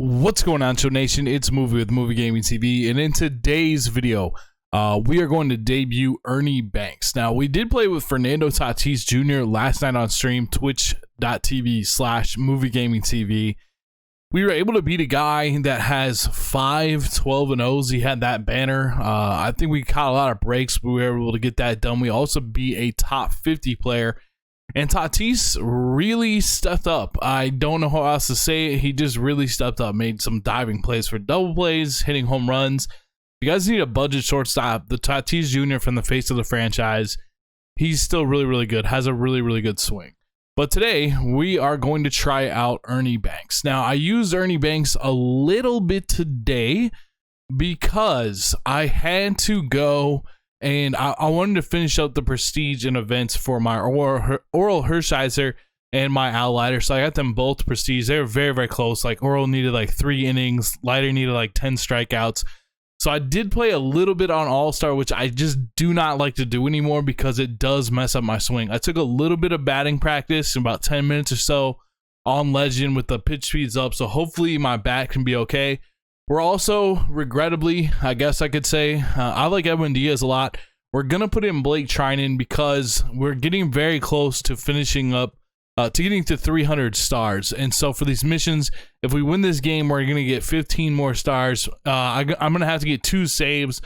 What's going on, Show Nation? It's Movie with Movie Gaming TV, and in today's video, we are going to debut Ernie Banks. Now, we did play with Fernando Tatis Jr. last night on stream, twitch.tv/MovieGamingTV. We were able to beat a guy that has 5 12-0s. He had that banner. I think we caught a lot of breaks, but we were able to get that done. We also beat a top 50 player. And Tatis really stepped up. I don't know how else to say it. He just really stepped up, made some diving plays for double plays, hitting home runs. If you guys need a budget shortstop, the Tatis Jr. from the face of the franchise, he's still really, really good, has a really, really good swing. But today, we are going to try out Ernie Banks. Now, I used Ernie Banks a little bit today because I had to go and I wanted to finish up the prestige and events for my Oral Hershiser and my Al Leiter. So I got them both prestige. They were very, very close. Like Oral needed like 3 innings. Leiter needed like 10 strikeouts. So I did play a little bit on All-Star, which I just do not like to do anymore because it does mess up my swing. I took a little bit of batting practice, about 10 minutes or so on Legend with the pitch speeds up. So hopefully my bat can be okay. We're also, regrettably, I guess I could say, I like Edwin Diaz a lot. We're going to put in Blake Trinan because we're getting very close to finishing up, to getting to 300 stars. And so for these missions, if we win this game, we're going to get 15 more stars. I'm going to have to get 2 saves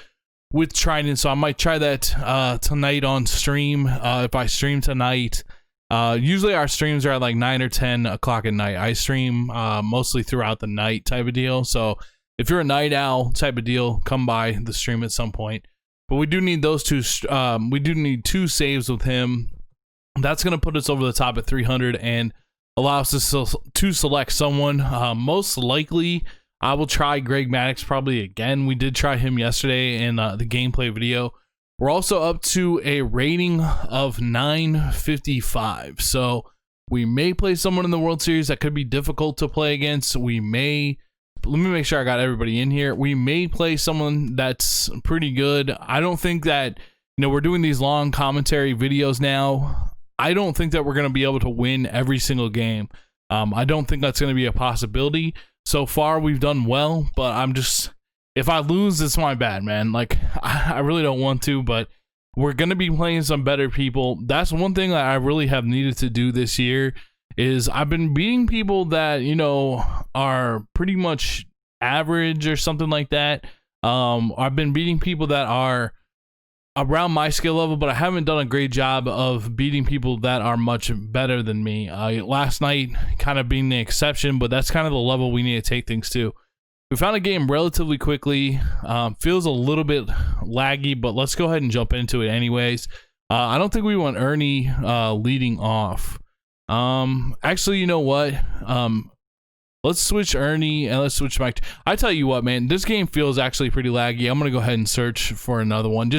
with Trinan. So I might try that tonight on stream. If I stream tonight, usually our streams are at like 9 or 10 o'clock at night. I stream mostly throughout the night type of deal. So if you're a night owl type of deal, come by the stream at some point. But we do need those 2. We do need 2 saves with him. That's going to put us over the top at 300 and allow us to select someone. Most likely, I will try Greg Maddux probably again. We did try him yesterday in the gameplay video. We're also up to a rating of 955. So we may play someone in the World Series that could be difficult to play against. We may... Let me make sure I got everybody in here. We may play someone that's pretty good. I don't think that, we're doing these long commentary videos now. I don't think that we're going to be able to win every single game. I don't think that's going to be a possibility. So far, we've done well, but if I lose, it's my bad, man. Like, I really don't want to, but we're going to be playing some better people. That's one thing that I really have needed to do this year is I've been beating people that, are pretty much average or something like that. I've been beating people that are around my skill level, but I haven't done a great job of beating people that are much better than me. Last night kind of being the exception, but that's kind of the level we need to take things to. We found a game relatively quickly. Feels a little bit laggy, but let's go ahead and jump into it anyways. I don't think we want Ernie leading off. Actually, you know what? Let's switch Ernie and let's switch Mike. I tell you what, man, this game feels actually pretty laggy. I'm gonna go ahead and search for another one.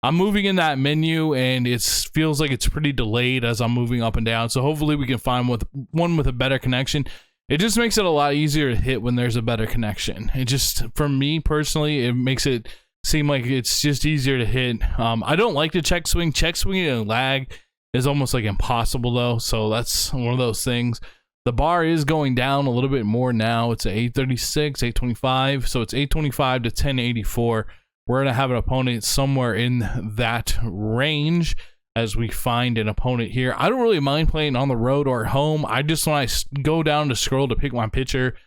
I'm moving in that menu and it feels like it's pretty delayed as I'm moving up and down. So hopefully we can find one with a better connection. It just makes it a lot easier to hit when there's a better connection. It just, for me personally, it makes it seem like it's just easier to hit. I don't like the check swing. Check swinging and lag is almost like impossible though. So that's one of those things. The bar is going down a little bit more now. It's at 836, 825. So it's 825 to 1084. We're going to have an opponent somewhere in that range as we find an opponent here. I don't really mind playing on the road or at home. I just, when I go down to scroll to pick my pitcher,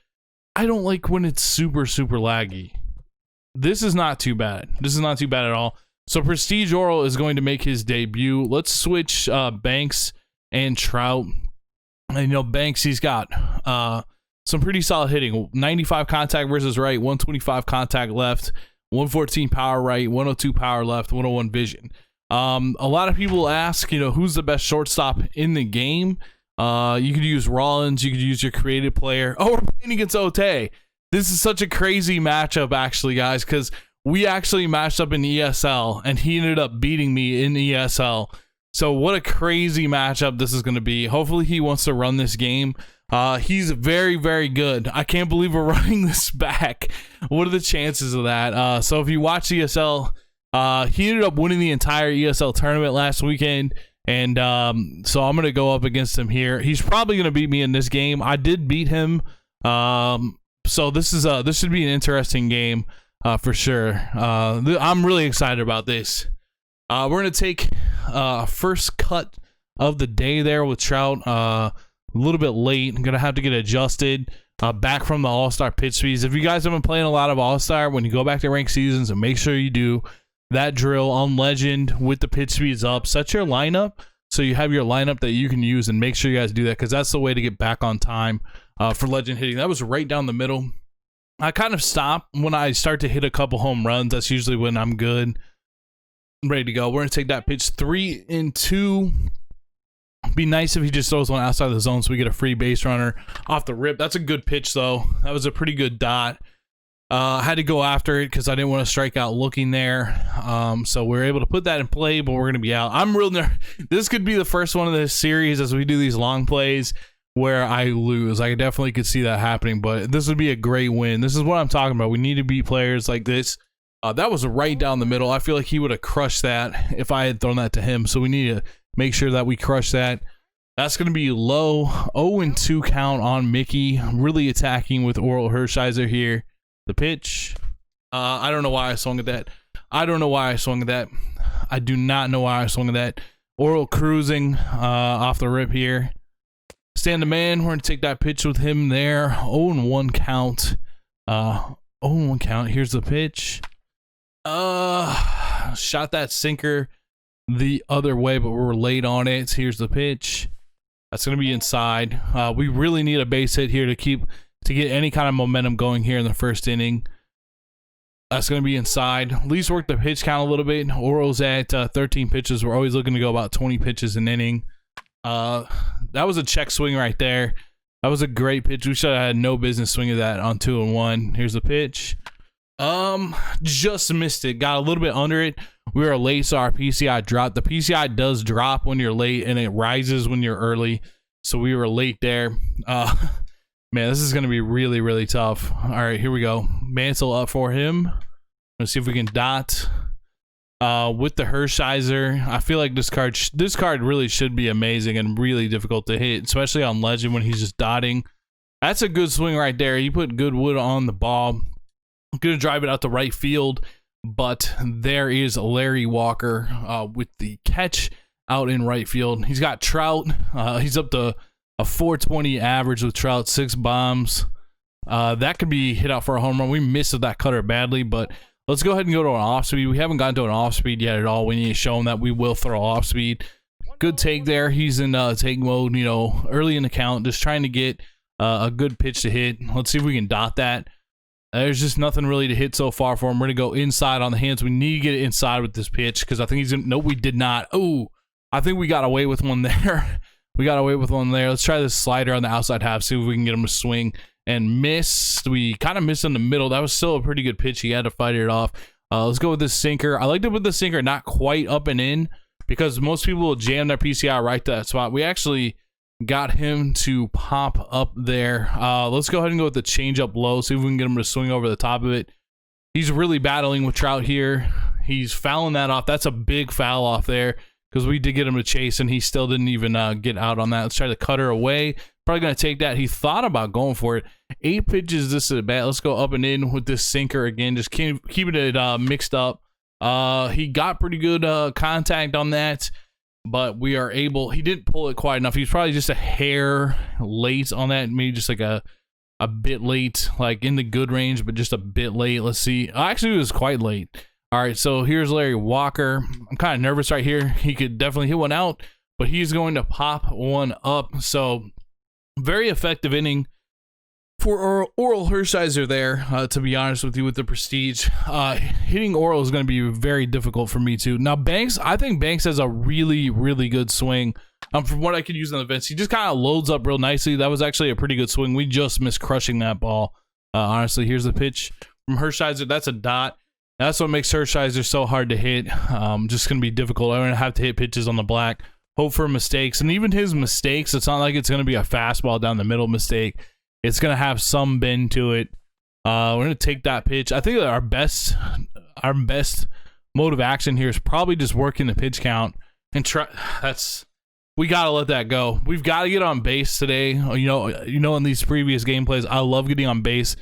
I don't like when it's super, super laggy. This is not too bad. This is not too bad at all. So Prestige Oral is going to make his debut. Let's switch Banks and Trout. And Banks, he's got some pretty solid hitting. 95 contact versus right, 125 contact left, 114 power right, 102 power left, 101 vision. A lot of people ask, who's the best shortstop in the game? You could use Rollins, you could use your creative player. Oh, we're playing against Ote. This is such a crazy matchup, actually, guys, because we actually matched up in ESL, and he ended up beating me in ESL. So what a crazy matchup this is going to be. Hopefully he wants to run this game. He's very, very good. I can't believe we're running this back. What are the chances of that? So if you watch ESL, he ended up winning the entire ESL tournament last weekend. And so I'm going to go up against him here. He's probably going to beat me in this game. I did beat him So this should be an interesting game for sure. I'm really excited about this. We're gonna take first cut of the day there with Trout. A little bit late. I'm gonna have to get adjusted. Back from the All-Star pitch speeds. If you guys have been playing a lot of All-Star, when you go back to ranked seasons, and make sure you do that drill on Legend with the pitch speeds up. Set your lineup so you have your lineup that you can use, and make sure you guys do that, because that's the way to get back on time for Legend hitting. That was right down the middle. I kind of stop when I start to hit a couple home runs. That's usually when I'm good. I'm ready to go. We're going to take that pitch 3-2. Be nice if he just throws one outside the zone so we get a free base runner off the rip. That's a good pitch, though. That was a pretty good dot. I had to go after it because I didn't want to strike out looking there. So we were able to put that in play, but we're going to be out. I'm real nervous. This could be the first one of this series as we do these long plays where I lose. I definitely could see that happening, but this would be a great win. This is what I'm talking about. We need to beat players like this. That was right down the middle. I feel like he would have crushed that if I had thrown that to him. So we need to make sure that we crush that. That's going to be low. 0-2 count on Mickey. Really attacking with Oral Hershiser here. The pitch. I don't know why I swung at that. I do not know why I swung at that. Oral cruising off the rip here. Stand the man. We're going to take that pitch with him there. 0-1 count. 0-1 count. Here's the pitch. Shot that sinker the other way, but we're late on it. Here's the pitch. That's going to be inside. We really need a base hit here to get any kind of momentum going here in the first inning. That's going to be inside. At least work the pitch count a little bit. Oral's at 13 pitches. We're always looking to go about 20 pitches an inning. That was a check swing right there. That was a great pitch. We should have had no business swinging that on 2-1. Here's the pitch. Just missed it. Got a little bit under it. We were late, so our PCI dropped. The PCI does drop when you're late, and it rises when you're early. So we were late there. Man, this is going to be really, really tough. All right, here we go. Mansell up for him. Let's see if we can dot with the Hershiser. I feel like this card really should be amazing and really difficult to hit, especially on Legend when he's just dotting. That's a good swing right there. You put good wood on the ball. I'm going to drive it out to right field, but there is Larry Walker with the catch out in right field. He's got Trout. He's up to a 420 average with Trout, 6 bombs. That could be hit out for a home run. We missed that cutter badly, but let's go ahead and go to an off speed. We haven't gotten to an off speed yet at all. We need to show him that we will throw off speed. Good take there. He's in take mode, early in the count, just trying to get a good pitch to hit. Let's see if we can dot that. There's just nothing really to hit so far for him. We're going to go inside on the hands. We need to get it inside with this pitch because I think he's going to... No, we did not. Oh, I think we got away with one there. Let's try this slider on the outside half, see if we can get him to swing and miss. We kind of missed in the middle. That was still a pretty good pitch. He had to fight it off. Let's go with this sinker. I like to put the sinker not quite up and in because most people will jam their PCI right to that spot. We actually got him to pop up there. Let's go ahead and go with the changeup low, see if we can get him to swing over the top of it. He's really battling with Trout here. He's fouling that off. That's a big foul off there because we did get him to chase, and he still didn't even get out on that. Let's try the cutter away. Probably going to take that. He thought about going for it. 8 pitches this is a bat. Let's go up and in with this sinker again. Just keeping it mixed up. He got pretty good contact on that. But we are able, he didn't pull it quite enough. He's probably just a hair late on that, maybe just like a bit late, like in the good range, but just a bit late. Let's see. Actually, it was quite late. All right, so here's Larry Walker. I'm kind of nervous right here. He could definitely hit one out, but he's going to pop one up. So very effective inning for Oral Hershiser there, to be honest with you, with the prestige. Hitting Oral is going to be very difficult for me too. Now Banks, I think Banks has a really, really good swing. From what I could use on the vents, he just kind of loads up real nicely. That was actually a pretty good swing. We just missed crushing that ball. Honestly, here's the pitch from Hershiser. That's a dot. That's what makes Hershiser so hard to hit. Just going to be difficult. I'm going to have to hit pitches on the black, hope for mistakes. And even his mistakes, it's not like it's going to be a fastball down the middle mistake. It's going to have some bend to it. We're going to take that pitch. I think that our best mode of action here is probably just working the pitch count and try. We got to let that go. We've got to get on base today. In these previous gameplays, I love getting on base.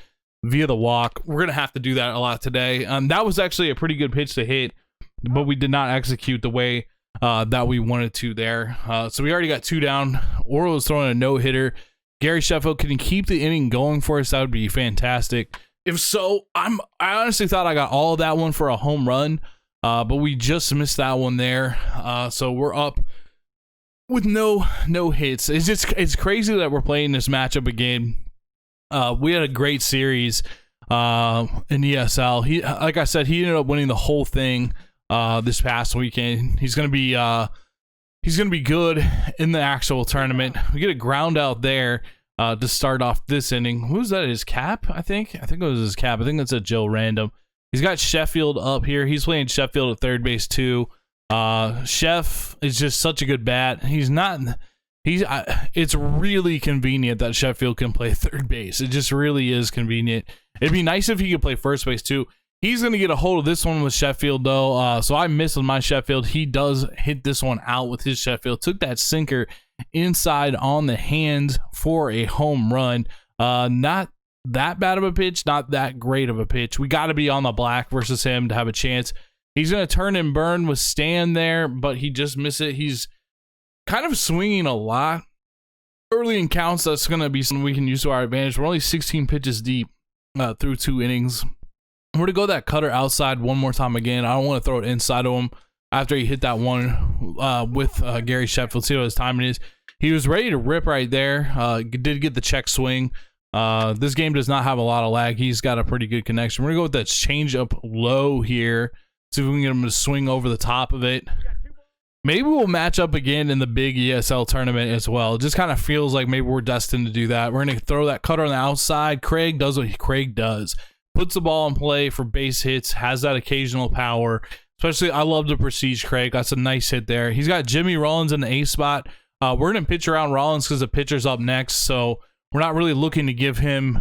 via the walk. We're going to have to do that a lot today. That was actually a pretty good pitch to hit, but we did not execute the way that we wanted to there. So we already got 2 down. Orel is throwing a no-hitter. Gary Sheffield, can he keep the inning going for us? That would be fantastic. If so, I honestly thought I got all of that one for a home run, but we just missed that one there. So we're up with no hits. It's crazy that we're playing this matchup again. We had a great series in ESL. Like I said, he ended up winning the whole thing this past weekend. He's gonna be good in the actual tournament. We get a ground out there to start off this inning. Who's that? His cap? I think it was his cap. I think that's a Joe Random. He's got Sheffield up here. He's playing Sheffield at third base too. Chef is just such a good bat. It's really convenient that Sheffield can play third base. It just really is convenient. It'd be nice if he could play first base too. He's going to get a hold of this one with Sheffield though. So I missed with my Sheffield. He does hit this one out with his Sheffield. Took that sinker inside on the hand for a home run. Not that bad of a pitch, not that great of a pitch. We got to be on the black versus him to have a chance. He's going to turn and burn with Stan there, but he just missed it. He's kind of swinging a lot early in counts. That's going to be something we can use to our advantage. We're only 16 pitches deep through 2 innings. We're going to go that cutter outside one more time again. I don't want to throw it inside of him after he hit that one with Gary Sheffield. See what his timing is. He was ready to rip right there. Did get the check swing. This game does not have a lot of lag. He's got a pretty good connection. We're going to go with that change up low here. See if we can get him to swing over the top of it. Maybe we'll match up again in the big ESL tournament as well. It just kind of feels like maybe we're destined to do that. We're going to throw that cutter on the outside. Craig does what Craig does. Puts the ball in play for base hits. Has that occasional power. Especially, I love the Prestige Craig. That's a nice hit there. He's got Jimmy Rollins in the A spot. We're going to pitch around Rollins because the pitcher's up next. So we're not really looking to give him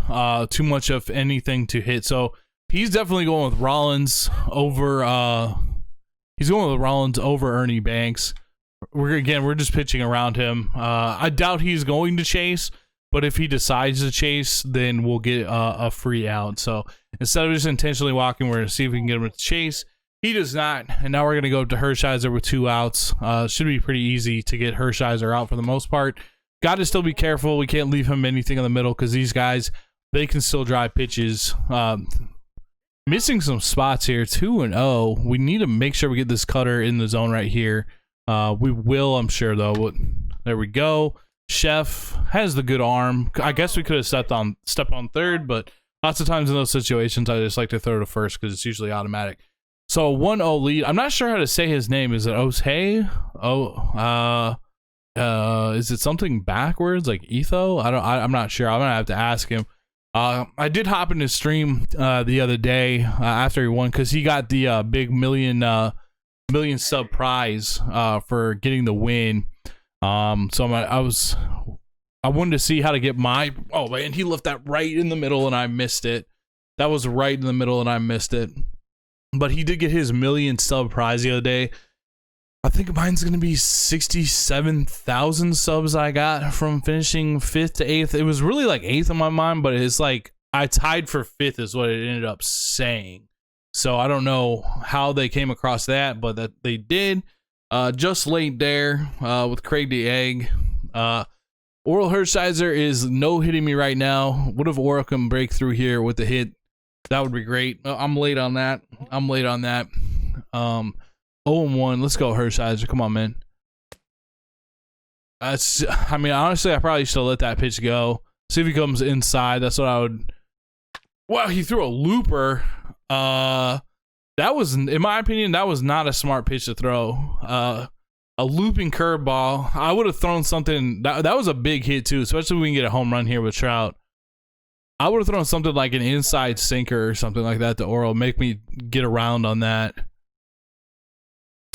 too much of anything to hit. So he's definitely going with Rollins over... He's going with Rollins over Ernie Banks. We're just pitching around him. I doubt he's going to chase, but if he decides to chase, then we'll get a free out. So instead of just intentionally walking, we're going to see if we can get him to chase. He does not, and now we're going to go to Hershiser with 2 outs. Should be pretty easy to get Hershiser out for the most part. Got to still be careful. We can't leave him anything in the middle because these guys, they can still drive pitches. Missing some spots here, 2-0. We need to make sure we get this cutter in the zone right here. We will, I'm sure, though. There we go. Chef has the good arm. I guess we could have stepped on third, but lots of times in those situations, I just like to throw to first because it's usually automatic. So a 1-0 lead. I'm not sure how to say his name. Is it Osei? Is it something backwards like Etho? I'm not sure. I'm gonna have to ask him. I did hop in his stream the other day after he won because he got the big million sub prize for getting the win. So I wanted to see how to get my. Oh man, he left that right in the middle and I missed it. That was right in the middle and I missed it. But he did get his million sub prize the other day. I think mine's going to be 67,000 subs I got from finishing 5th to 8th. It was really like 8th in my mind, but it's like I tied for 5th is what it ended up saying. So I don't know how they came across that, but that they did. Just late there with Craig the Egg. Orel Hershiser is no-hitting me right now. What if Orel can break through here with the hit? That would be great. I'm late on that. 0-1. Let's go, Hershiser. Come on, man. I mean, honestly, I probably should have let that pitch go. See if he comes inside. That's what I would. Wow, he threw a looper. That was, in my opinion, that was not a smart pitch to throw. A looping curveball. I would have thrown something. That was a big hit, too, especially when we can get a home run here with Trout. I would have thrown something like an inside sinker or something like that to Orel. Make me get around on that.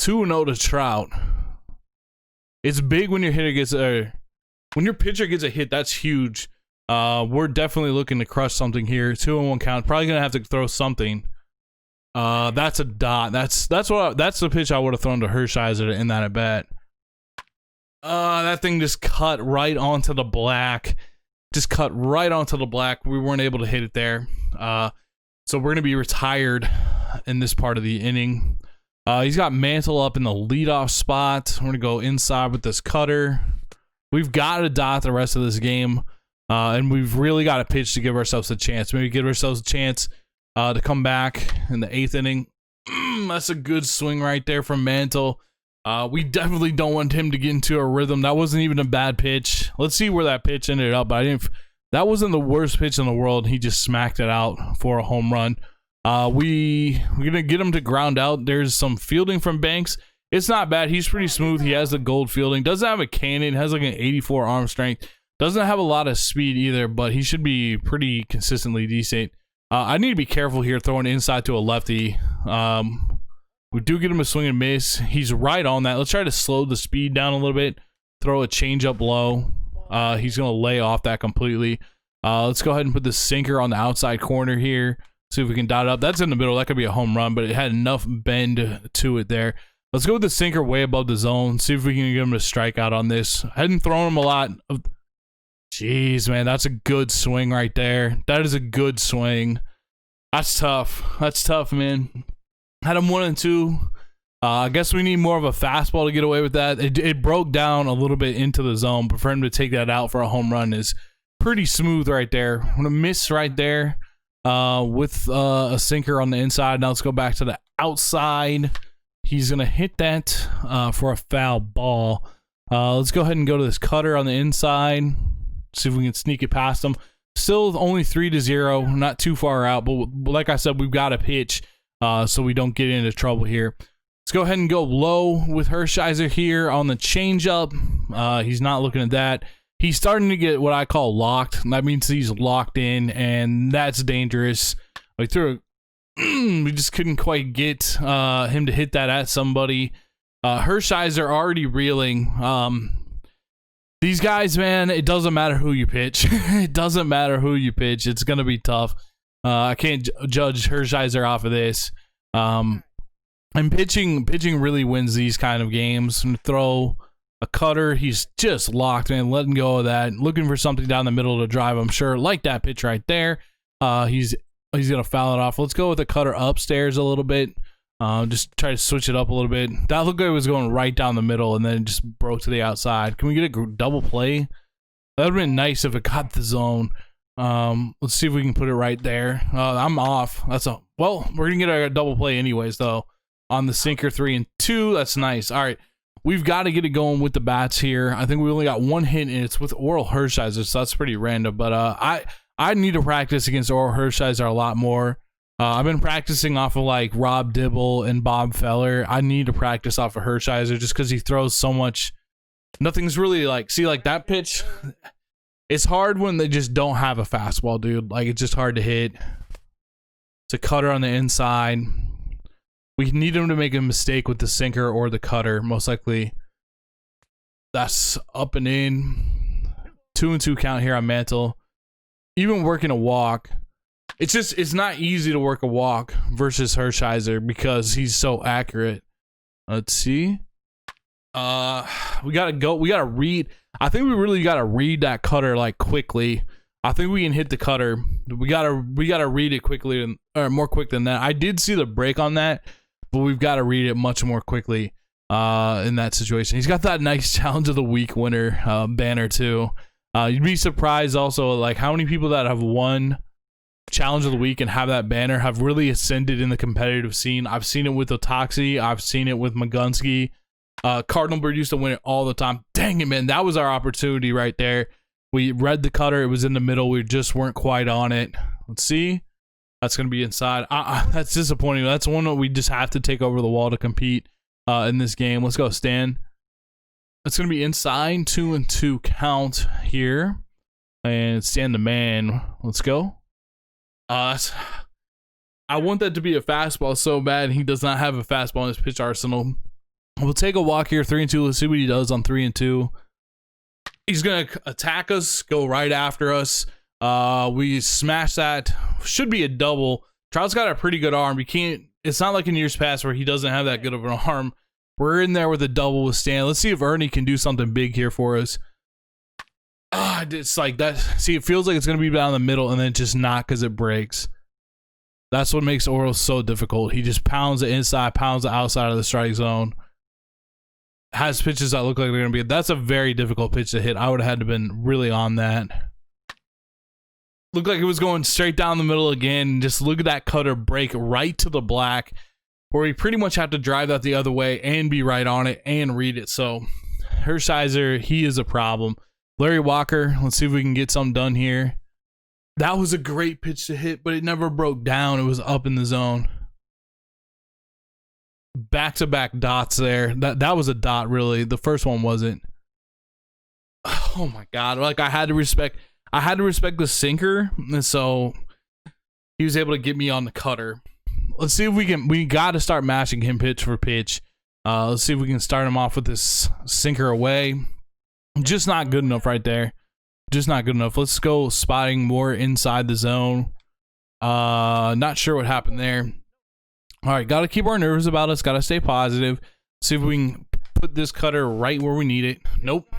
2-0 to Trout. It's big when your hitter gets when your pitcher gets a hit. That's huge. We're definitely looking to crush something here. 2-1 count. Probably gonna have to throw something. That's a dot. That's the pitch I would have thrown to Hershiser to end that at bat. That thing just cut right onto the black. just cut right onto the black. We weren't able to hit it there. So we're going to be retired in this part of the inning. He's got Mantle up in the leadoff spot. We're going to go inside with this cutter. We've got to dot the rest of this game. And we've really got to pitch to give ourselves a chance. Maybe give ourselves a chance to come back in the 8th inning. That's a good swing right there from Mantle. We definitely don't want him to get into a rhythm. That wasn't even a bad pitch. Let's see where that pitch ended up. That wasn't the worst pitch in the world. He just smacked it out for a home run. We're gonna get him to ground out. There's some fielding from Banks. It's not bad. He's pretty smooth. He has the gold fielding. Doesn't have a cannon. Has like an 84 arm strength. Doesn't have a lot of speed either, but he should be pretty consistently decent. I need to be careful here throwing inside to a lefty. We do get him a swing and miss. He's right on that. Let's try to slow the speed down a little bit. Throw a changeup low. He's going to lay off that completely. Let's go ahead and put the sinker on the outside corner here. See if we can dot it up. That's in the middle. That could be a home run, but it had enough bend to it there. Let's go with the sinker way above the zone. See if we can get him to strike out on this. I hadn't thrown him a lot. Jeez, man. That's a good swing right there. That is a good swing. That's tough. That's tough, man. Had him 1-2. I guess we need more of a fastball to get away with that. It broke down a little bit into the zone, but for him to take that out for a home run is pretty smooth right there. I'm going to miss right there with a sinker on the inside. Now let's go back to the outside. He's going to hit that for a foul ball. Let's go ahead and go to this cutter on the inside. See if we can sneak it past him. Still only 3-0. Not too far out, but like I said, we've got to pitch so we don't get into trouble here. Let's go ahead and go low with Hershiser here on the changeup. He's not looking at that. He's starting to get what I call locked. That means he's locked in, and that's dangerous. We just couldn't quite get him to hit that at somebody. Hershiser already reeling. These guys, man, it doesn't matter who you pitch. It doesn't matter who you pitch. It's going to be tough. I can't judge Hershiser off of this. And pitching really wins these kind of games. And throw a cutter, he's just locked, man, letting go of that, looking for something down the middle to drive, I'm sure. Like that pitch right there. He's going to foul it off. Let's go with a cutter upstairs a little bit. Just try to switch it up a little bit. That looked like it was going right down the middle and then just broke to the outside. Can we get a double play? That would have been nice if it got the zone. Let's see if we can put it right there. I'm off. Well, we're going to get a double play anyways, though. On the sinker 3-2. That's nice. All right. We've got to get it going with the bats here. I think we only got one hit, and it's with Oral Hershiser, so that's pretty random. But I need to practice against Oral Hershiser a lot more. I've been practicing off of like Rob Dibble and Bob Feller. I need to practice off of Hershiser just because he throws so much. Nothing's really like, see, like that pitch. It's hard when they just don't have a fastball, dude. Like, it's just hard to hit. It's a cutter on the inside. We need him to make a mistake with the sinker or the cutter, most likely. That's up and in. 2-2 count here on Mantle. Even working a walk. It's not easy to work a walk versus Hershiser because he's so accurate. Let's see. We gotta read. I think we really gotta read that cutter like quickly. I think we can hit the cutter. We gotta read it quickly or more quick than that. I did see the break on that, but we've got to read it much more quickly in that situation. He's got that nice challenge of the week winner banner too. You'd be surprised also like how many people that have won challenge of the week and have that banner have really ascended in the competitive scene. I've seen it with Otoxi. I've seen it with Magunski. Cardinal Bird used to win it all the time. Dang it, man. That was our opportunity right there. We read the cutter. It was in the middle. We just weren't quite on it. Let's see. That's going to be inside. That's disappointing. That's one that we just have to take over the wall to compete in this game. Let's go, Stan. It's going to be inside. 2-2 count here. And Stan the man. Let's go. I want that to be a fastball so bad. He does not have a fastball in his pitch arsenal. We'll take a walk here, 3-2. Let's see what he does on 3-2. He's going to attack us, go right after us. We smash that. Should be a double. Trout's got a pretty good arm. It's not like in years past where he doesn't have that good of an arm. We're in there with a double with Stan. Let's see if Ernie can do something big here for us. It's like that. See, it feels like it's gonna be down the middle, and then just not because it breaks. That's what makes Orioles so difficult. He just pounds it inside, pounds it outside of the strike zone. Has pitches that look like they're gonna be. That's a very difficult pitch to hit. I would have had to been really on that. Looked like it was going straight down the middle again. Just look at that cutter break right to the black, where we pretty much have to drive that the other way and be right on it and read it. So Hershiser, he is a problem. Larry Walker, let's see if we can get something done here. That was a great pitch to hit, but it never broke down. It was up in the zone. Back-to-back dots there. That was a dot, really. The first one wasn't. Oh my God! Like I had to respect the sinker, and so he was able to get me on the cutter. Let's see if we can. We got to start matching him pitch for pitch. Let's see if we can start him off with this sinker away. Just not good enough right there. Just not good enough. Let's go spotting more inside the zone. Not sure what happened there. All right, got to keep our nerves about us. Got to stay positive. See if we can put this cutter right where we need it. Nope.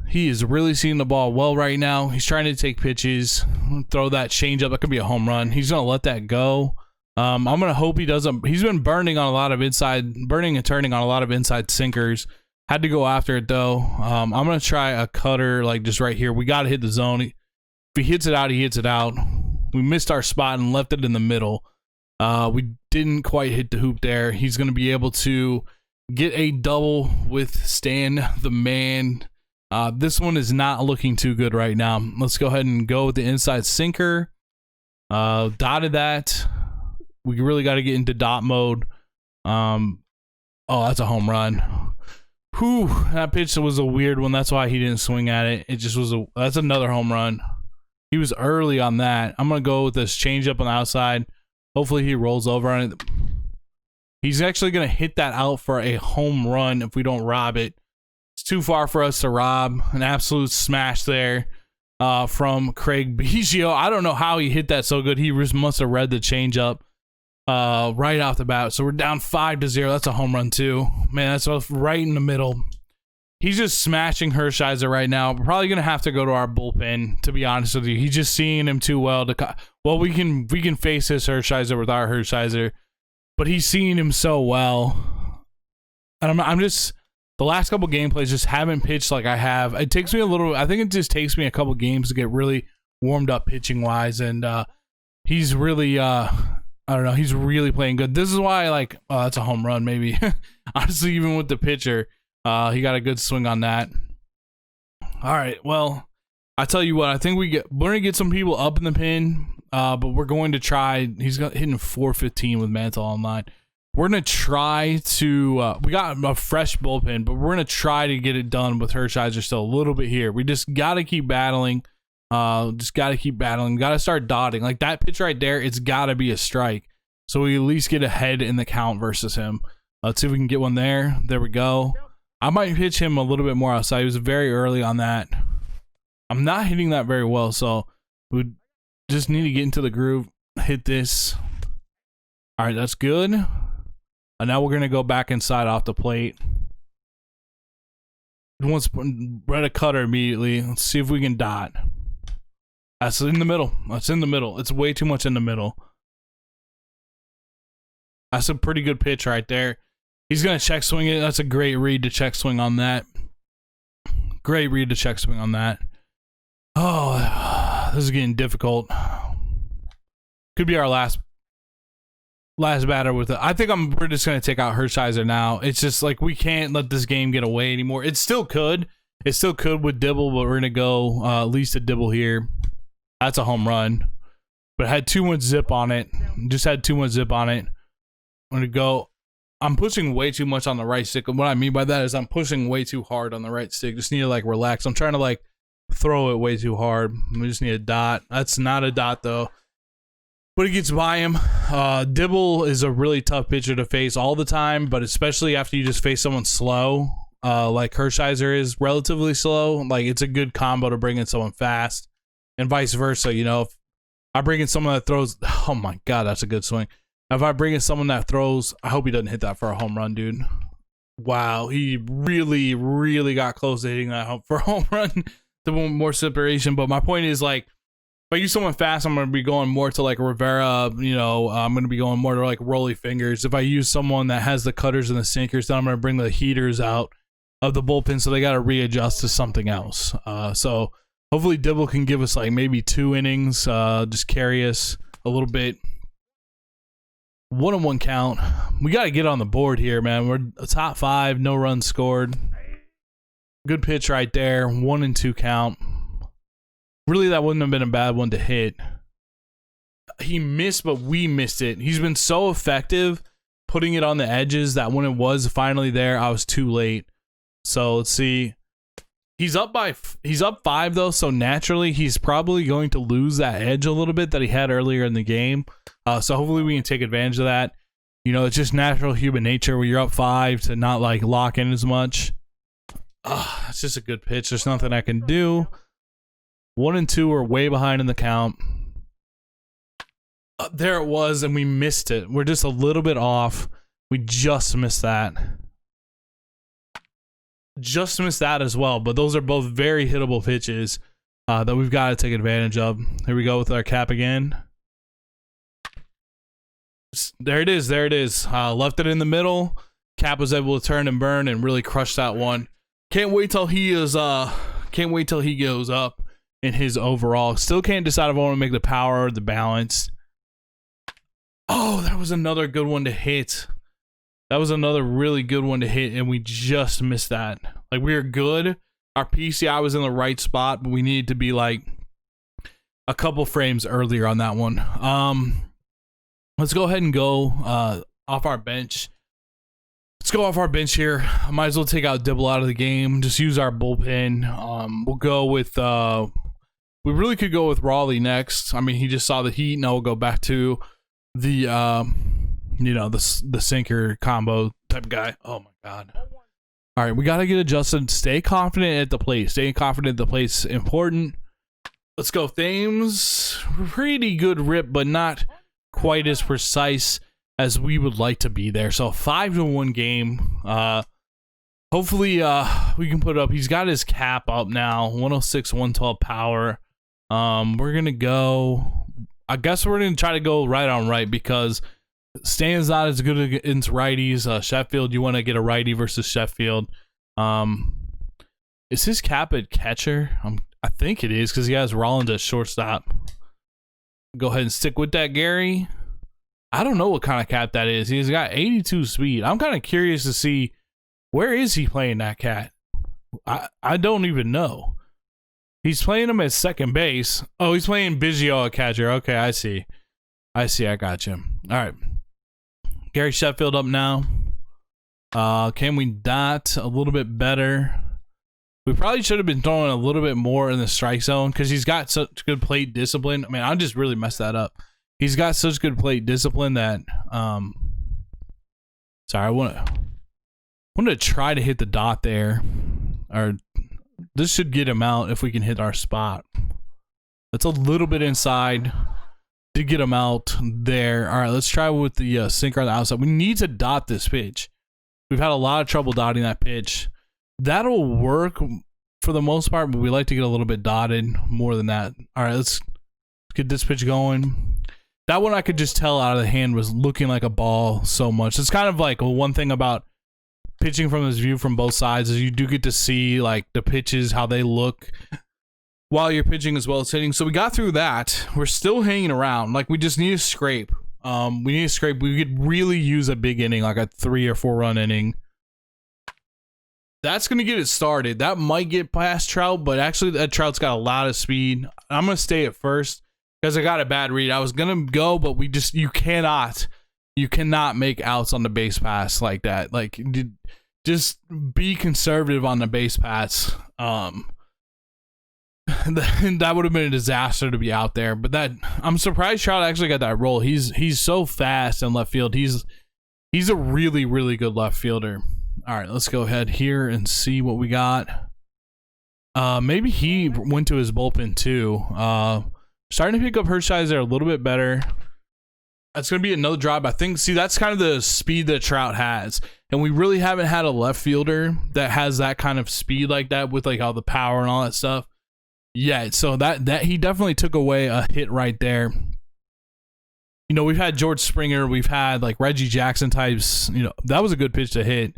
He is really seeing the ball well right now. He's trying to take pitches, throw that changeup. That could be a home run. He's going to let that go. I'm going to hope he doesn't. He's been burning and turning on a lot of inside sinkers. Had to go after it, though. I'm going to try a cutter, like just right here. We got to hit the zone. If he hits it out, he hits it out. We missed our spot and left it in the middle. We didn't quite hit the hoop there. He's going to be able to get a double with Stan the man. This one is not looking too good right now. Let's go ahead and go with the inside sinker. Dotted that. We really got to get into dot mode. Oh, that's a home run. Whew, that pitch was a weird one. That's why he didn't swing at it. It just was that's another home run. He was early on that. I'm going to go with this changeup on the outside. Hopefully he rolls over on it. He's actually going to hit that out for a home run if we don't rob it. It's too far for us to rob. An absolute smash there from Craig Biggio. I don't know how he hit that so good. He just must have read the changeup right off the bat. So we're down 5-0. That's a home run too. Man, that's right in the middle. He's just smashing Hershiser right now. We're probably gonna have to go to our bullpen, to be honest with you. He's just seeing him too well to. Well, we can face his Hershiser with our Hershiser, but he's seeing him so well. And I'm just the last couple gameplays just haven't pitched like I have. It takes me a little. I think it just takes me a couple games to get really warmed up pitching wise, and he's really. I don't know. He's really playing good. This is why I like. Oh, that's a home run, maybe. Honestly, even with the pitcher. He got a good swing on that. All right, well, I tell you what, I think we're gonna get some people up in the pin, but we're going to try. He's hitting 415 with Mantle online. We're gonna try to. We got a fresh bullpen, but we're gonna try to get it done with Hershiser still a little bit here. We just gotta keep battling. Just gotta keep battling. Gotta start dotting. Like that pitch right there, it's gotta be a strike. So we at least get ahead in the count versus him. Let's see if we can get one there. There we go. I might pitch him a little bit more outside. He was very early on that. I'm not hitting that very well, so we just need to get into the groove. Hit this. All right, that's good. And now we're going to go back inside off the plate. He wants to read a cutter immediately. Let's see if we can dot. That's in the middle. That's in the middle. It's way too much in the middle. That's a pretty good pitch right there. He's going to check swing it. That's a great read to check swing on that. Great read to check swing on that. Oh, this is getting difficult. Could be our last batter with it. I think we're just going to take out Hershiser now. It's just like we can't let this game get away anymore. It still could. It still could with Dibble, but we're going to go at least a Dibble here. That's a home run. But it had too much zip on it. Just had too much zip on it. I'm going to go. I'm pushing way too much on the right stick. And what I mean by that is I'm pushing way too hard on the right stick. Just need to like relax. I'm trying to like throw it way too hard. We just need a dot. That's not a dot though. But it gets by him. Dibble is a really tough pitcher to face all the time, but especially after you just face someone slow, like Hershiser is relatively slow. Like it's a good combo to bring in someone fast, and vice versa. You know, if I bring in someone that throws, oh my God, that's a good swing. If I bring in someone that throws, I hope he doesn't hit that for a home run, dude. Wow, he really, really got close to hitting that for home run to more separation. But my point is, like, if I use someone fast, I'm going to be going more to like Rivera, you know, I'm going to be going more to like Rolly Fingers. If I use someone that has the cutters and the sinkers, then I'm going to bring the heaters out of the bullpen, so they got to readjust to something else. So hopefully Dibble can give us like maybe 2 innings, just carry us a little bit. 1-1 count. We got to get on the board here, man. We're a top 5, no runs scored. Good pitch right there. 1-2 count. Really, that wouldn't have been a bad one to hit. He missed, but we missed it. He's been so effective putting it on the edges that when it was finally there, I was too late. So let's see. He's up 5 though, so naturally he's probably going to lose that edge a little bit that he had earlier in the game. So hopefully we can take advantage of that. You know, it's just natural human nature when you're up 5 to not like lock in as much. It's just a good pitch. There's nothing I can do. 1-2 are way behind in the count. There it was, and we missed it. We're just a little bit off. We just missed that. Just missed that as well, but those are both very hittable pitches that we've got to take advantage of. Here we go with our cap again. There it is. There it is. Left it in the middle. Cap was able to turn and burn and really crush that one. Can't wait till he is. Can't wait till he goes up in his overall. Still can't decide if I want to make the power or the balance. Oh, that was another good one to hit. That was another really good one to hit, and we just missed that. Like, we were good. Our PCI was in the right spot, but we needed to be like a couple frames earlier on that one. Let's go ahead and go off our bench. Let's go off our bench here. I might as well take out Dibble out of the game. Just use our bullpen. We'll go with we really could go with Raleigh next. I mean, he just saw the heat. Now we'll go back to the you know, the sinker combo type guy. Oh my god. All right, we got to get adjusted. Stay confident at the plate. Staying confident at the plate's important. Let's go. Thames, pretty good rip, but not quite as precise as we would like to be there. So 5-1 game. Hopefully we can put it up. He's got his cap up now. 106, 112 power. We're gonna go. I guess we're gonna try to go right on right because Stan's not as good against righties. Sheffield, you want to get a righty versus Sheffield. Is his cap at catcher? I think it is because he has Rollins at shortstop. Go ahead and stick with that, Gary. I don't know what kind of cap that is. He's got 82 speed. I'm kind of curious to see where is he playing that cat. I don't even know. He's playing him at second base. Oh, he's playing Biggio at catcher. Okay, I see. I got you. All right. Gary Sheffield up now. Can we dot a little bit better? We probably should have been throwing a little bit more in the strike zone because he's got such good plate discipline. I mean, I just really messed that up. He's got such good plate discipline that sorry, I want to try to hit the dot there. Or this should get him out if we can hit our spot. That's a little bit inside. Did get him out there. All right, let's try with the sinker on the outside. We need to dot this pitch. We've had a lot of trouble dotting that pitch. That'll work for the most part, but we like to get a little bit dotted more than that. All right, let's get this pitch going. That one I could just tell out of the hand was looking like a ball so much. It's kind of like one thing about pitching from this view from both sides is you do get to see like the pitches, how they look while you're pitching as well as hitting. So we got through that. We're still hanging around. Like, we just need to scrape. We need to scrape. We could really use a big inning, like a 3 or 4 run inning. That's going to get it started. That might get past Trout, but actually that Trout's got a lot of speed. I'm going to stay at first because I got a bad read. I was going to go, but you cannot make outs on the base pass like that. Like, just be conservative on the base pass. That would have been a disaster to be out there, but I'm surprised Trout actually got that roll. He's so fast in left field. He's a really, really good left fielder. All right, let's go ahead here and see what we got. Maybe he went to his bullpen too. Starting to pick up Hershiser a little bit better. That's going to be another drop. I think, see, that's kind of the speed that Trout has. And we really haven't had a left fielder that has that kind of speed like that with like all the power and all that stuff yet. So that he definitely took away a hit right there. You know, we've had George Springer, we've had like Reggie Jackson types, you know, that was a good pitch to hit.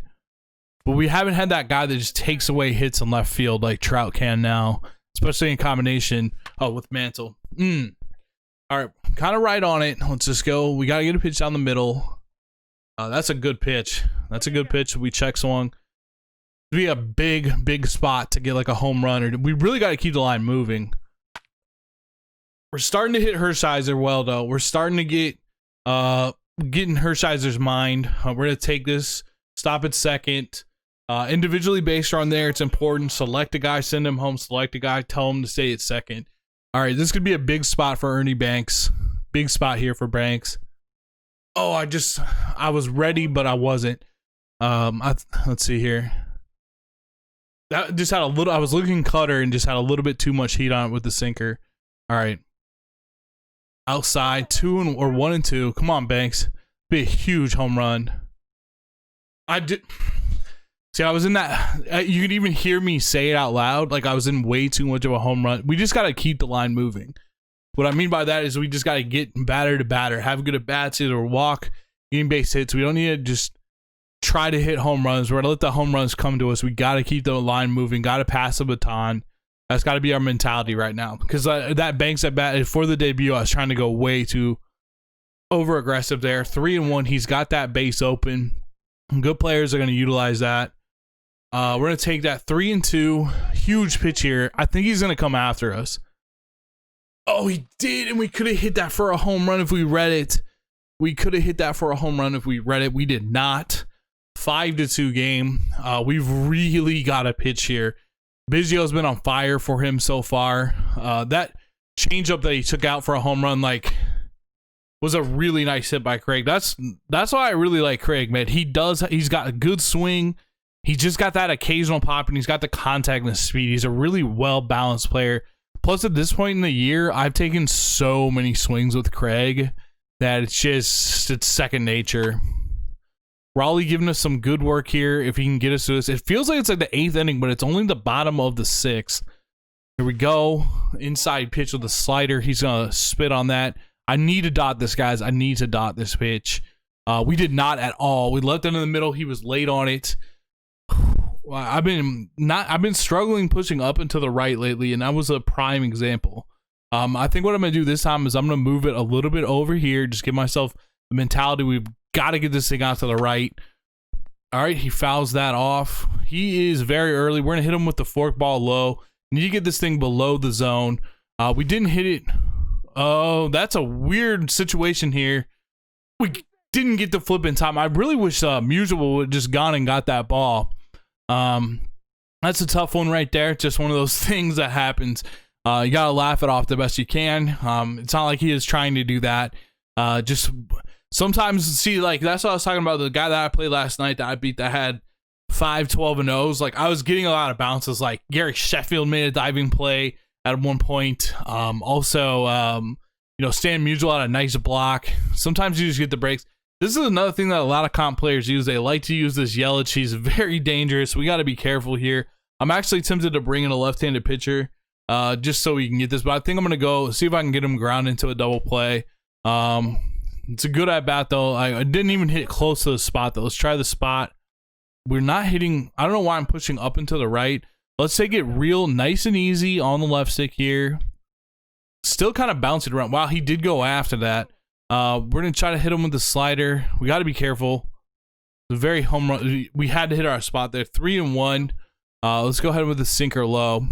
But we haven't had that guy that just takes away hits in left field like Trout can now, especially in combination with Mantle. All right, kind of right on it. Let's just go. We got to get a pitch down the middle. That's a good pitch. That's a good pitch. We check swung. It'd be a big spot to get like a home run. Or we really got to keep the line moving. We're starting to hit Hershiser well, though. We're starting to get getting Hershizer's mind. We're going to take this, stop at second. Individually based on there, it's important. Select a guy, send him home. Select a guy, tell him to stay at second. All right, this could be a big spot for Ernie Banks. Big spot here for Banks. Oh, I was ready, but I wasn't. Let's see here. That just had a little. I was looking cutter and just had a little bit too much heat on it with the sinker. All right. Outside, 1 and 2. Come on, Banks. Be a huge home run. I did. See, I was in that. You could even hear me say it out loud. Like I was in way too much of a home run. We just got to keep the line moving. What I mean by that is we just got to get batter to batter, have good at bats, either walk, getting base hits. We don't need to just try to hit home runs. We're going to let the home runs come to us. We got to keep the line moving, got to pass the baton. That's got to be our mentality right now. Because that Banks at bat, for the debut, I was trying to go way too over aggressive there. 3-1, he's got that base open. Good players are going to utilize that. We're going to take that 3-2. Huge pitch here. I think he's going to come after us. Oh, he did, and we could have hit that for a home run if we read it. We could have hit that for a home run if we read it. We did not. 5-2 game. We've really got a pitch here. Biggio's been on fire for him so far. That changeup that he took out for a home run, like, was a really nice hit by Craig. That's why I really like Craig, man. He's got a good swing. He just got that occasional pop, and he's got the contact and the speed. He's a really well-balanced player. Plus, at this point in the year, I've taken so many swings with Craig that it's second nature. Raleigh giving us some good work here. If he can get us to this, it feels like it's like the 8th inning, but it's only the bottom of the 6th. Here we go. Inside pitch with the slider. He's going to spit on that. I need to dot this, guys. I need to dot this pitch. We did not at all. We left it in the middle. He was late on it. I've been struggling pushing up and to the right lately, and that was a prime example. I think what I'm going to do this time is I'm going to move it a little bit over here. Just give myself the mentality. We've got to get this thing out to the right. All right, he fouls that off. He is very early. We're going to hit him with the fork ball low. Need to get this thing below the zone. We didn't hit it. Oh, that's a weird situation here. We didn't get the flip in time. I really wish Musial would have just gone and got that ball. That's a tough one right there. It's just one of those things that happens. You gotta laugh it off the best you can. It's not like he is trying to do that. Just sometimes, see, like, that's what I was talking about. The guy that I played last night that I beat that had 5 12-0s. Like, I was getting a lot of bounces. Like, Gary Sheffield made a diving play at one point. Stan Musial had a nice block. Sometimes you just get the breaks. This is another thing that a lot of comp players use. They like to use this Yelich. He's very dangerous. We got to be careful here. I'm actually tempted to bring in a left-handed pitcher just so we can get this. But I think I'm going to go see if I can get him ground into a double play. It's a good at-bat, though. I didn't even hit close to the spot, though. Let's try the spot. We're not hitting. I don't know why I'm pushing up and to the right. Let's take it real nice and easy on the left stick here. Still kind of bouncing around. Wow, he did go after that. We're going to try to hit him with the slider. We got to be careful. It's a very home run. We had to hit our spot there. 3-1. Let's go ahead with the sinker low.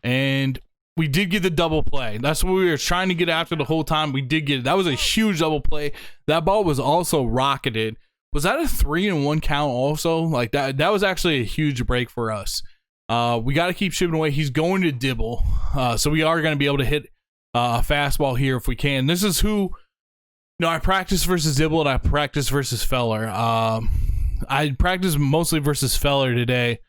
And we did get the double play. That's what we were trying to get after the whole time. We did get it. That was a huge double play. That ball was also rocketed. Was that a 3-1 count also? Like that was actually a huge break for us. We got to keep chipping away. He's going to dibble. So we are going to be able to hit a fastball here if we can. This is who, I practice versus Dibble and I practice versus Feller. I practice mostly versus Feller today,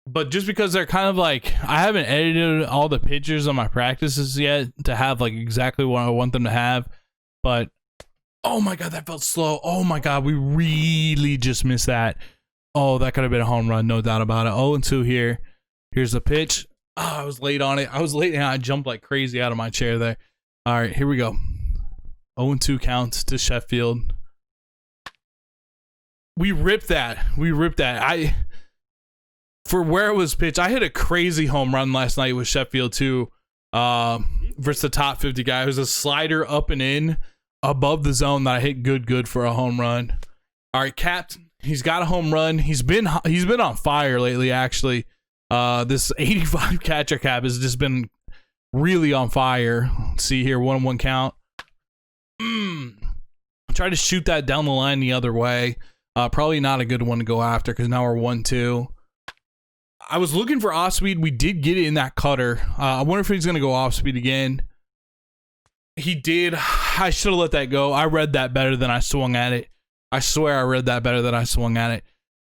but just because they're kind of like, I haven't edited all the pictures on my practices yet to have like exactly what I want them to have, but Oh my God, that felt slow. Oh my God, we really just missed that. Oh, that could have been a home run, no doubt about it. 0-2 here. Here's the pitch. Oh, I was late on it. I was late and I jumped like crazy out of my chair there. All right, here we go. 0-2 count to Sheffield. We ripped that. We ripped that. For where it was pitched, I hit a crazy home run last night with Sheffield too. Versus the top 50 guy. It was a slider up and in above the zone that I hit good for a home run. All right, Captain. He's got a home run. He's been on fire lately, actually. This 85 catcher cap has just been really on fire. Let's see here, 1-1 count. Try to shoot that down the line the other way. Probably not a good one to go after because now we're 1-2. I was looking for off speed. We did get it in that cutter. I wonder if he's going to go off speed again. He did. I should have let that go. I read that better than I swung at it. I swear I read that better than I swung at it.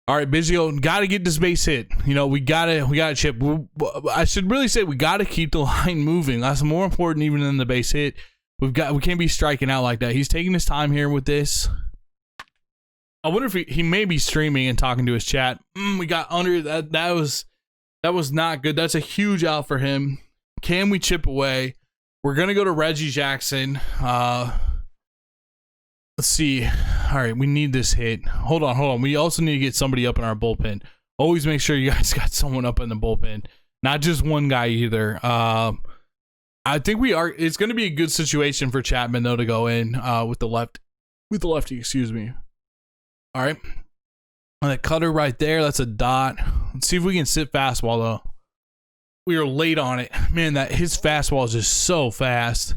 All right, Biggio, got to get this base hit. You know, we got to chip. I should really say we got to keep the line moving. That's more important even than the base hit. We can't be striking out like that. He's taking his time here with this. I wonder if he may be streaming and talking to his chat. We got under that. That was not good. That's a huge out for him. Can we chip away? We're gonna go to Reggie Jackson. Let's see. All right, we need this hit. Hold on. We also need to get somebody up in our bullpen. Always make sure you guys got someone up in the bullpen, not just one guy either. I think we are. It's gonna be a good situation for Chapman though to go in with the lefty. Excuse me. All right, that cutter right there, that's a dot. Let's see if we can sit fastball though. We are late on it, man. That his fastball is just so fast.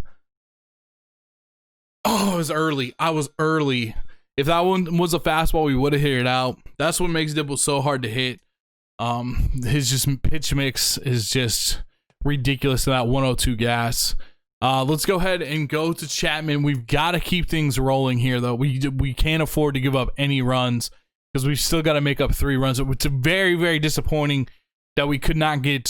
Oh, it was early. I was early. If that one was a fastball, we would have hit it out. That's what makes Dibble so hard to hit. His just pitch mix is just ridiculous to that 102 gas. Let's go ahead and go to Chapman. We've got to keep things rolling here, though. We can't afford to give up any runs because we've still got to make up 3 runs. It's very, very disappointing that we could not get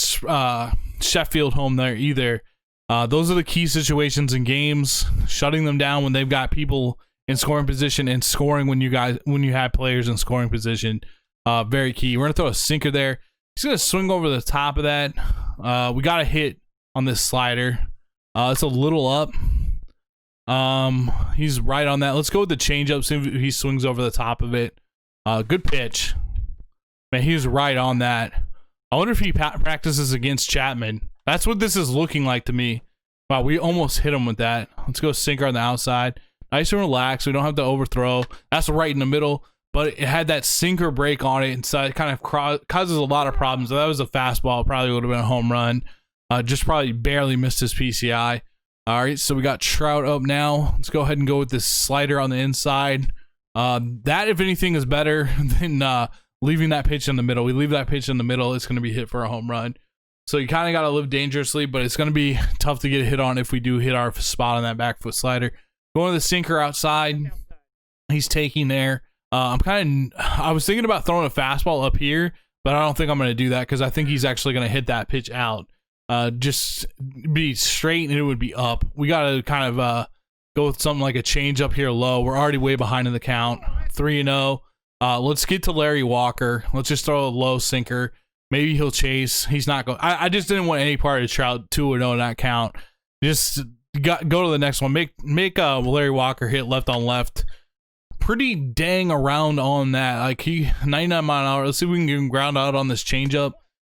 Sheffield home there either. Those are the key situations in games. Shutting them down when they've got people in scoring position and scoring when you have players in scoring position. Very key. We're gonna throw a sinker there. He's gonna swing over the top of that. We got a hit on this slider. It's a little up. He's right on that. Let's go with the changeup. See if he swings over the top of it. Good pitch. Man, he was right on that. I wonder if he practices against Chapman. That's what this is looking like to me. Wow, we almost hit him with that. Let's go sinker on the outside. Nice and relaxed. We don't have to overthrow. That's right in the middle, but it had that sinker break on it, and so it kind of causes a lot of problems. If that was a fastball, it probably would have been a home run. Just probably barely missed his PCI. All right, so we got Trout up now. Let's go ahead and go with this slider on the inside. That, if anything, is better than leaving that pitch in the middle. We leave that pitch in the middle, it's going to be hit for a home run. So you kind of got to live dangerously, but it's going to be tough to get a hit on if we do hit our spot on that back foot slider. Going to the sinker outside. He's taking there. I was thinking about throwing a fastball up here, but I don't think I'm going to do that because I think he's actually going to hit that pitch out. Just be straight and it would be up. We got to kind of go with something like a change up here low. We're already way behind in the count. 3-0. Let's get to Larry Walker. Let's just throw a low sinker. Maybe he'll chase. He's not going. I just didn't want any part of Trout 2-0 in that count. Just go to the next one. Make Larry Walker hit left on left. Pretty dang around on that. Like 99 mile an hour. Let's see if we can get him ground out on this changeup.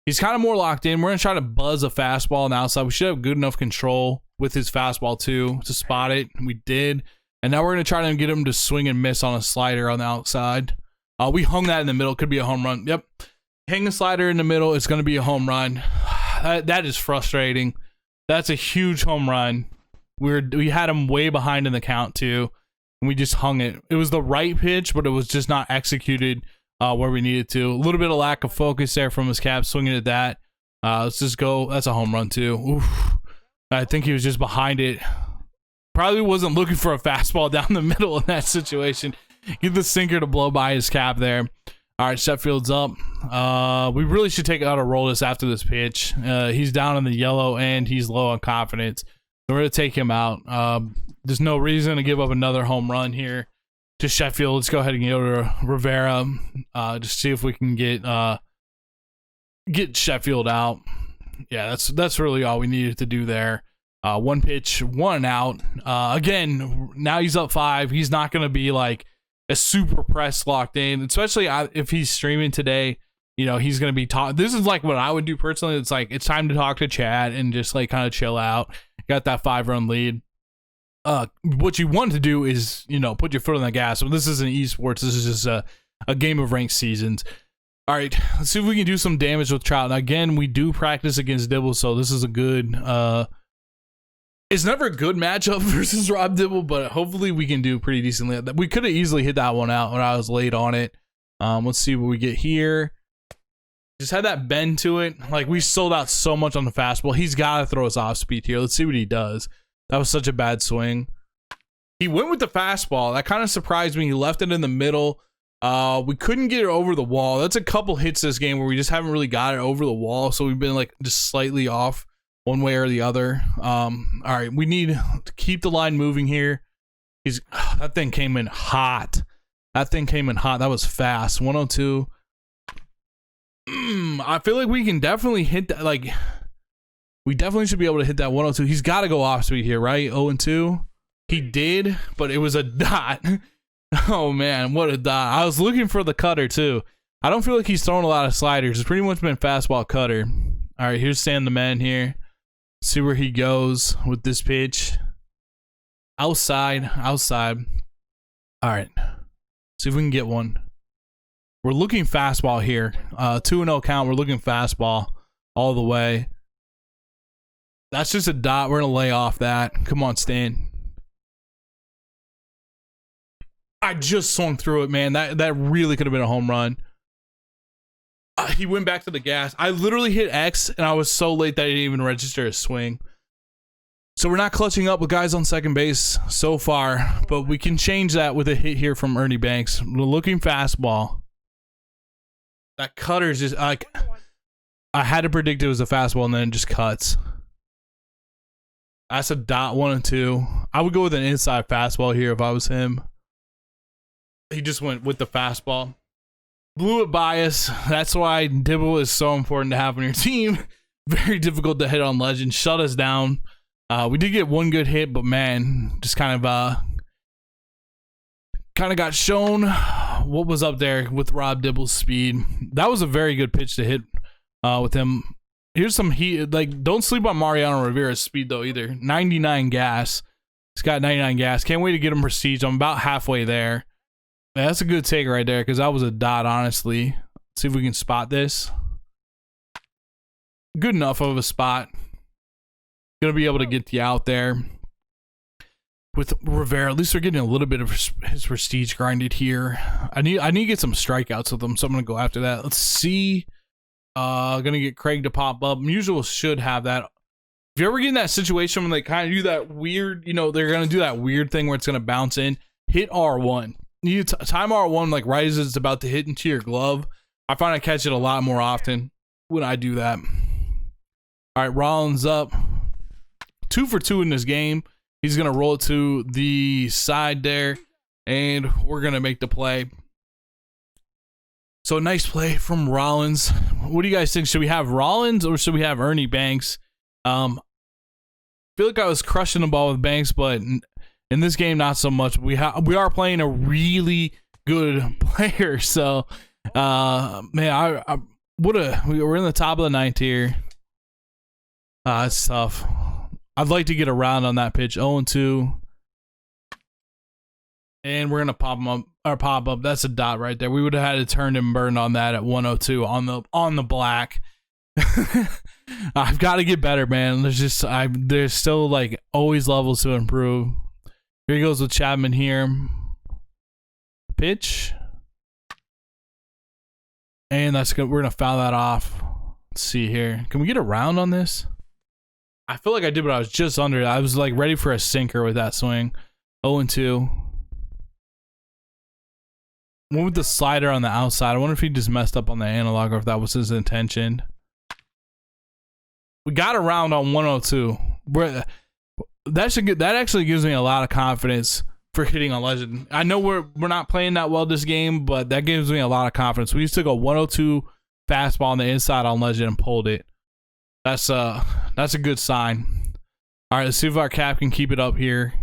He's kind of more locked in. We're gonna try to buzz a fastball on the outside. We should have good enough control with his fastball too to spot it. We did. And now we're gonna try to get him to swing and miss on a slider on the outside. We hung that in the middle. Could be a home run. Yep. Hang the slider in the middle. It's going to be a home run. That is frustrating. That's a huge home run. We had him way behind in the count too, and we just hung it. It was the right pitch, but it was just not executed where we needed to. A little bit of lack of focus there from his cap swinging at that. Let's just go. That's a home run too. Oof. I think he was just behind it. Probably wasn't looking for a fastball down the middle in that situation. Get the sinker to blow by his cap there. All right, Sheffield's up. We really should take out a roll this after this pitch. He's down in the yellow and he's low on confidence. we're going to take him out. There's no reason to give up another home run here to Sheffield. Let's go ahead and go to Rivera. Just see if we can get Sheffield out. Yeah, that's really all we needed to do there. One pitch, one out. Again, now he's up 5. He's not going to be like a super press locked in, especially if he's streaming today. You know, he's going to be this is like what I would do personally. It's like, it's time to talk to Chad and just like kind of chill out. Got that 5-run lead. What you want to do is, you know, put your foot on the gas. So this isn't esports. This is just a game of ranked seasons. All right, let's see if we can do some damage with Trout. Now, again, we do practice against Dibble, so this is a good it's never a good matchup versus Rob Dibble, but hopefully we can do pretty decently. We could have easily hit that one out when I was late on it. Let's see what we get here. Just had that bend to it. Like, we sold out so much on the fastball. He's got to throw us off speed here. Let's see what he does. That was such a bad swing. He went with the fastball. That kind of surprised me. He left it in the middle. We couldn't get it over the wall. That's a couple hits this game where we just haven't really got it over the wall. So we've been like just slightly off one way or the other. All right, we need to keep the line moving here. That thing came in hot. That was fast. 102. I feel like we can definitely hit that. Like, we definitely should be able to hit that 102. He's got to go off speed here, right? 0-2. He did, but it was a dot. Oh man, what a dot. I was looking for the cutter too. I don't feel like he's throwing a lot of sliders. It's pretty much been fastball cutter. All right, here's Stan the Man here. See where he goes with this pitch. Outside. All right, see if we can get one. We're looking fastball here. 2-0 count. We're looking fastball all the way. That's just a dot. We're gonna lay off that. Come on, Stan. I just swung through it, man. That really could have been a home run. He went back to the gas. I literally hit X, and I was so late that I didn't even register a swing. So we're not clutching up with guys on second base so far, but we can change that with a hit here from Ernie Banks. We're looking fastball. That cutter is just like, I had to predict it was a fastball, and then it just cuts. That's a dot. 1-2. I would go with an inside fastball here if I was him. He just went with the fastball. Blew it by us. That's why Dibble is so important to have on your team. Very difficult to hit on Legend. Shut us down. We did get one good hit, but man, just kind of got shown what was up there with Rob Dibble's speed. That was a very good pitch to hit with him. Here's some heat. Like, don't sleep on Mariano Rivera's speed though either. 99 gas. He's got 99 gas. Can't wait to get him prestige. I'm about halfway there. Yeah, that's a good take right there because that was a dot, honestly. Let's see if we can spot this. Good enough of a spot. Gonna be able to get you out there. With Rivera, at least we're getting a little bit of his prestige grinded here. I need to get some strikeouts with him, so I'm gonna go after that. Let's see. Gonna get Craig to pop up. Mutual should have that. If you ever get in that situation when they kind of do that weird, you know, they're gonna do that weird thing where it's gonna bounce in, hit R1. You time R1 like right as it's about to hit into your glove. I find I catch it a lot more often when I do that. All right, Rollins up. 2 for 2 in this game. He's gonna roll it to the side there, and we're gonna make the play. So nice play from Rollins. What do you guys think? Should we have Rollins or should we have Ernie Banks? I feel like I was crushing the ball with Banks, but in this game, not so much. We are playing a really good player. So, man, we're in the top of the 9th here. It's tough. I'd like to get around on that pitch. 0-2. And we're gonna pop up. That's a dot right there. We would have had to turn and burn on that at 102 on the black. I've got to get better, man. There's still like always levels to improve. Here he goes with Chapman here. Pitch. And that's good. We're gonna foul that off. Let's see here. Can we get around on this? I feel like I did, but I was just under it. I was like ready for a sinker with that swing. 0-2. Went with the slider on the outside. I wonder if he just messed up on the analog or if that was his intention. We got around on 102. That actually gives me a lot of confidence for hitting on Legend. I know we're not playing that well this game, but that gives me a lot of confidence. We just took a 102 fastball on the inside on Legend and pulled it. That's a good sign. All right, let's see if our cap can keep it up here.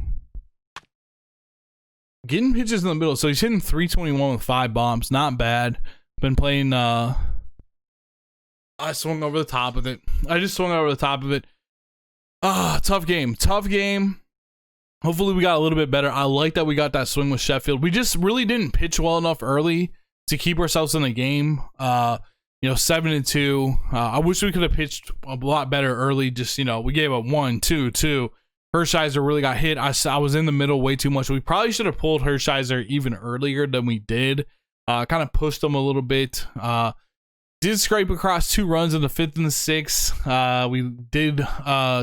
Getting pitches in the middle, so he's hitting 321 with 5 bombs. Not bad. Been playing. I swung over the top of it. I just swung over the top of it. Tough game. Hopefully we got a little bit better. I like that we got that swing with Sheffield. We just really didn't pitch well enough early to keep ourselves in the game. 7-2. I wish we could have pitched a lot better early. Just, we gave up 1-2-2. Hershiser really got hit. I was in the middle way too much. We probably should have pulled Hershiser even earlier than we did. Kind of pushed him a little bit. Did scrape across 2 runs in the 5th and the 6th. We did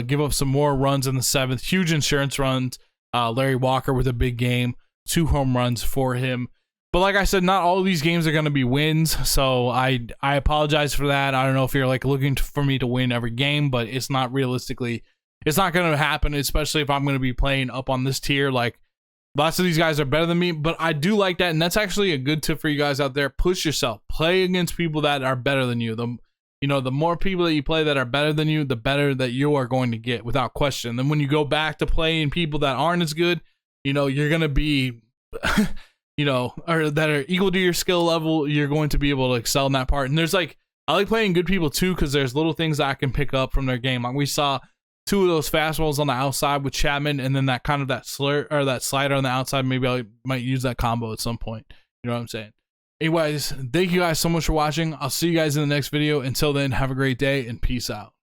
give up some more runs in the 7th. Huge insurance runs. Larry Walker with a big game. 2 home runs for him. But like I said, not all of these games are going to be wins. So I apologize for that. I don't know if you're looking for me to win every game, but it's not realistically. It's not going to happen, especially if I'm going to be playing up on this tier. Lots of these guys are better than me, but I do like that, and that's actually a good tip for you guys out there. Push yourself. Play against people that are better than you. The more people that you play that are better than you, the better that you are going to get, without question. Then when you go back to playing people that aren't as good, you're going to be, or that are equal to your skill level, you're going to be able to excel in that part. And I like playing good people too, because there's little things that I can pick up from their game. We saw 2 of those fastballs on the outside with Chapman, and then that slider on the outside. Maybe I might use that combo at some point. You know what I'm saying? Anyways, thank you guys so much for watching. I'll see you guys in the next video. Until then, have a great day and peace out.